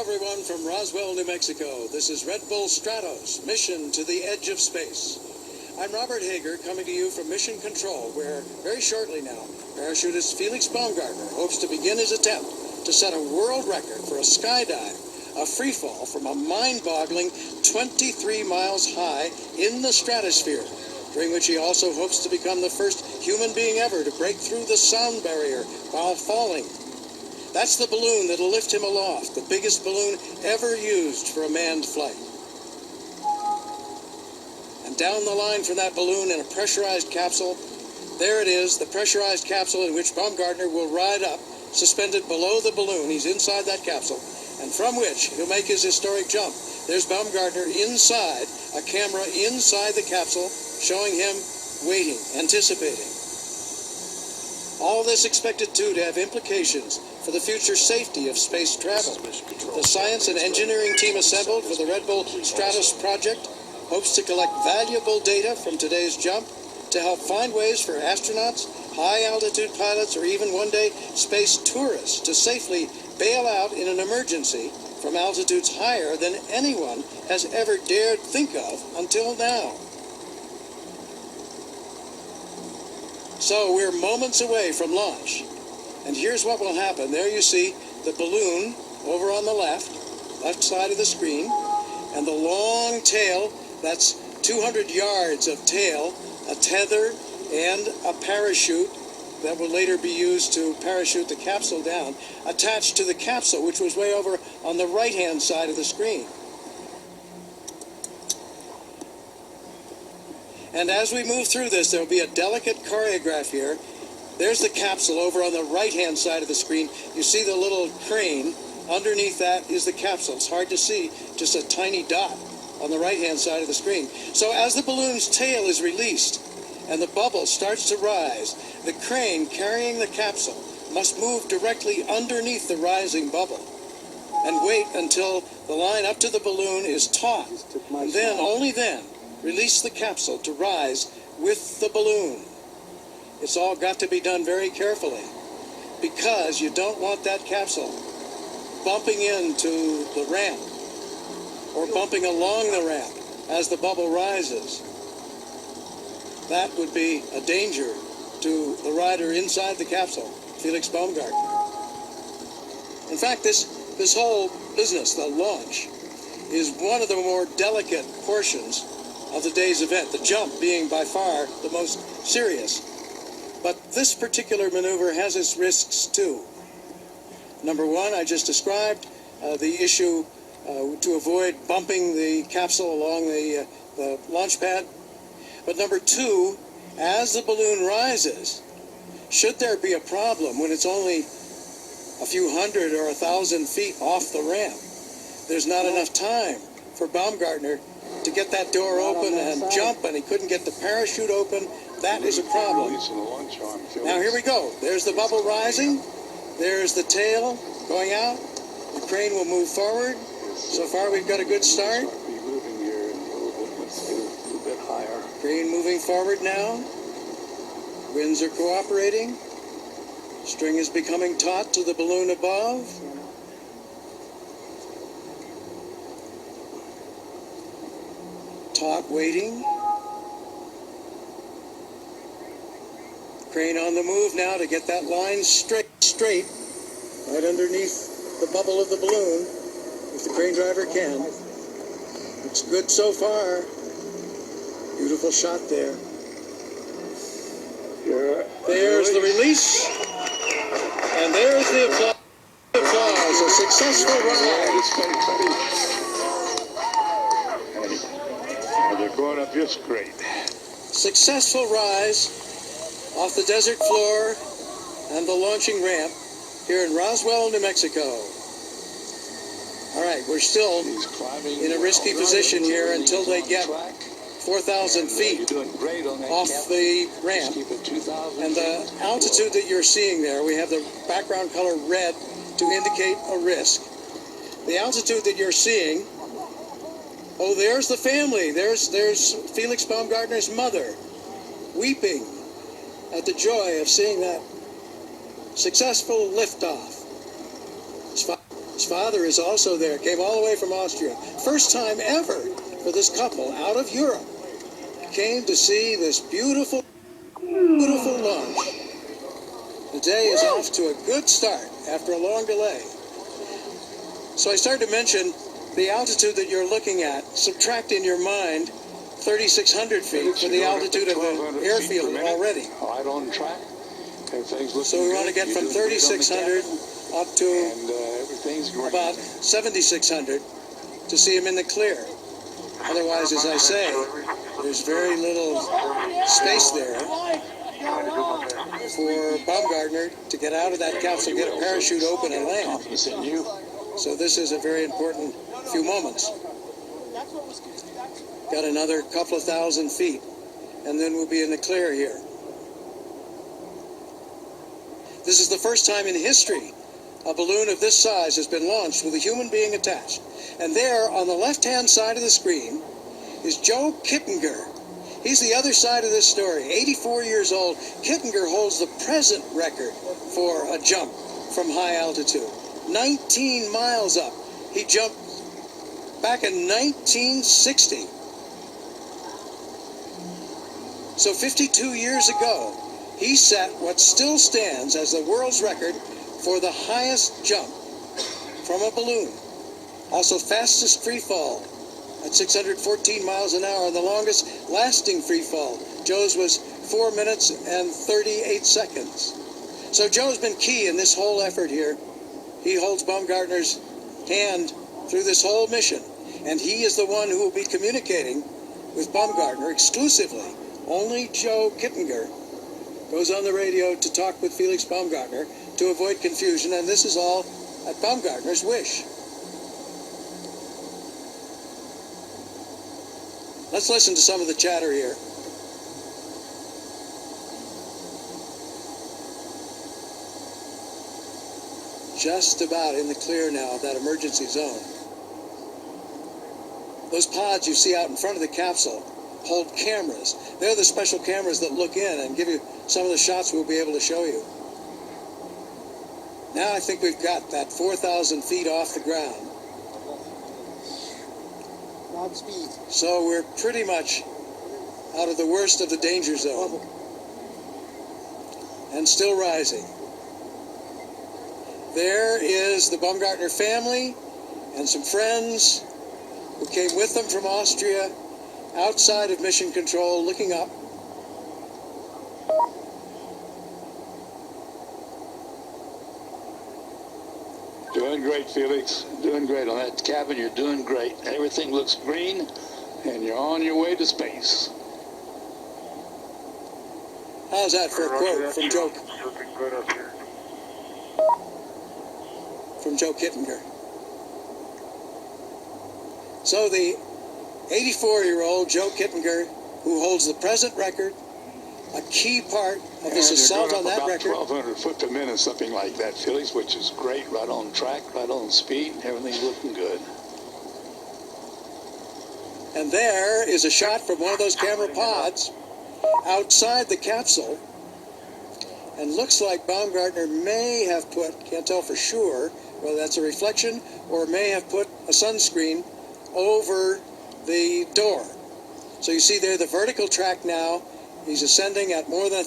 everyone from Roswell, New Mexico. This is Red Bull Stratos, mission to the edge of space. I'm Robert Hager, coming to you from Mission Control, where very shortly now, parachutist Felix Baumgartner hopes to begin his attempt to set a world record for a skydive, a free fall from a mind-boggling 23 miles high in the stratosphere, during which he also hopes to become the first human being ever to break through the sound barrier while falling. That's the balloon that'll lift him aloft, the biggest balloon ever used for a manned flight. And down the line from that balloon in a pressurized capsule, there it is, the pressurized capsule in which Baumgartner will ride up, suspended below the balloon. He's inside that capsule, and from which he'll make his historic jump. There's Baumgartner inside, a camera inside the capsule, showing him waiting, anticipating. All this expected, too, to have implications for the future safety of space travel. The science and engineering team assembled for the Red Bull Stratos project hopes to collect valuable data from today's jump to help find ways for astronauts, high-altitude pilots, or even one day space tourists to safely bail out in an emergency from altitudes higher than anyone has ever dared think of until now. So we're moments away from launch. And here's what will happen. There you see the balloon over on the left side of the screen, and the long tail, that's 200 yards of tail, a tether, and a parachute that will later be used to parachute the capsule down, attached to the capsule, which was way over on the right-hand side of the screen. And as we move through this, there will be a delicate choreograph here. There's the capsule over on the right-hand side of the screen. You see the little crane. Underneath that is the capsule. It's hard to see, just a tiny dot on the right-hand side of the screen. So as the balloon's tail is released and the bubble starts to rise, the crane carrying the capsule must move directly underneath the rising bubble and wait until the line up to the balloon is taut. And then, only then, release the capsule to rise with the balloon. It's all got to be done very carefully, because you don't want that capsule bumping into the ramp or bumping along the ramp as the bubble rises. That would be a danger to the rider inside the capsule, Felix Baumgartner. In fact, this whole business, the launch, is one of the more delicate portions of the day's event, the jump being by far the most serious. But this particular maneuver has its risks too. Number one, I just described the issue to avoid bumping the capsule along the launch pad. But number two, as the balloon rises, should there be a problem when it's only a few hundred or 1,000 feet off the ramp, there's not enough time for Baumgartner to get that door open and jump, and he couldn't get the parachute open. That is a problem. Now here we go. There's the bubble rising. There's the tail going out. The crane will move forward. So far we've got a good start. Crane moving forward now. Winds are cooperating. String is becoming taut to the balloon above. Taut waiting. Crane on the move now to get that line straight, right underneath the bubble of the balloon, if the crane driver can. Looks good so far. Beautiful shot there. There's the release, and there's the applause. A successful ride. They're going up just great. Successful rise off the desert floor and the launching ramp here in Roswell, New Mexico. All right, we're still in a risky position here until they get 4,000 feet off the ramp. And the altitude that you're seeing there, we have the background color red to indicate a risk. The altitude that you're seeing, oh, there's the family. There's Felix Baumgartner's mother weeping at the joy of seeing that successful liftoff. His father is also there, came all the way from Austria. First time ever for this couple out of Europe. Came to see this beautiful, beautiful launch. The day is off to a good start after a long delay. So I started to mention the altitude that you're looking at. Subtract in your mind 3,600 feet for the altitude of the airfield already. Right on track. So we want to get from 3,600 up to about 7,600 to see him in the clear. Otherwise, as I say, there's very little space there for Baumgartner to get out of that capsule, get a parachute open and land. So this is a very important few moments. Got another couple of thousand feet, and then we'll be in the clear here. This is the first time in history a balloon of this size has been launched with a human being attached. And there, on the left-hand side of the screen, is Joe Kittinger. He's the other side of this story. 84 years old. Kittinger holds the present record for a jump from high altitude. 19 miles up. He jumped back in 1960. So 52 years ago, he set what still stands as the world's record for the highest jump from a balloon. Also fastest free fall at 614 miles an hour, and the longest lasting free fall. Joe's was 4 minutes and 38 seconds. So Joe's been key in this whole effort here. He holds Baumgartner's hand through this whole mission, and he is the one who will be communicating with Baumgartner exclusively. Only Joe Kittinger goes on the radio to talk with Felix Baumgartner to avoid confusion, and this is all at Baumgartner's wish. Let's listen to some of the chatter here. Just about in the clear now of that emergency zone. Those pods you see out in front of the capsule hold cameras. They're the special cameras that look in and give you some of the shots we'll be able to show you. Now I think we've got that 4,000 feet off the ground. Speed. So we're pretty much out of the worst of the danger zone. And still rising. There is the Baumgartner family and some friends who came with them from Austria outside of Mission Control looking up. Doing great, Felix. Doing great on that cabin. You're doing great. Everything looks green, and you're on your way to space. How's that for a quote from Joe? From Joe Kittinger. So the 84-year-old Joe Kittinger, who holds the present record, a key part of this assault on that record. 1,200 foot per minute, something like that, Felix, which is great. Right on track, right on speed. Everything's looking good. And there is a shot from one of those camera pods outside the capsule. And looks like Baumgartner may have put, can't tell for sure whether that's a reflection, or may have put a sunscreen over the door. So you see there the vertical track now. He's ascending at more than